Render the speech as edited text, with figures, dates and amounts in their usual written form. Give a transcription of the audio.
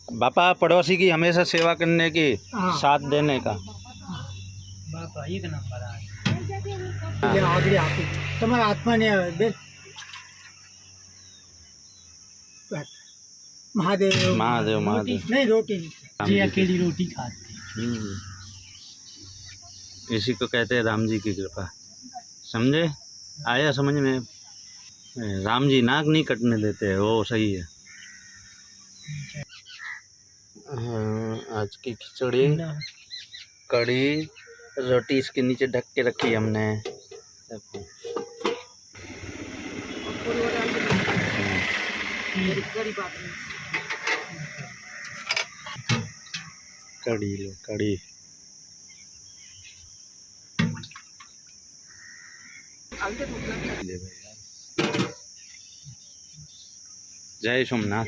बापा पड़ोसी की हमेशा सेवा करने की, हाँ। साथ देने का। बापा एक नंबर हाँ। આગળ આપી તમારા હાથમાં નહીં આવે બેન महादेव महादेव महादेव नहीं रोटी नहीं राम जी जी की। अकेली रोटी खाते इसी को कहते हैं राम जी की कृपा। समझे? आया समझ में? राम जी नाक नहीं कटने देते हैं, वो सही है। हाँ, आज की खिचड़ी कड़ी रोटी इसके नीचे ढक के रखी हमने। देखो। कड़ी लो कड़ी। जय सोमनाथ।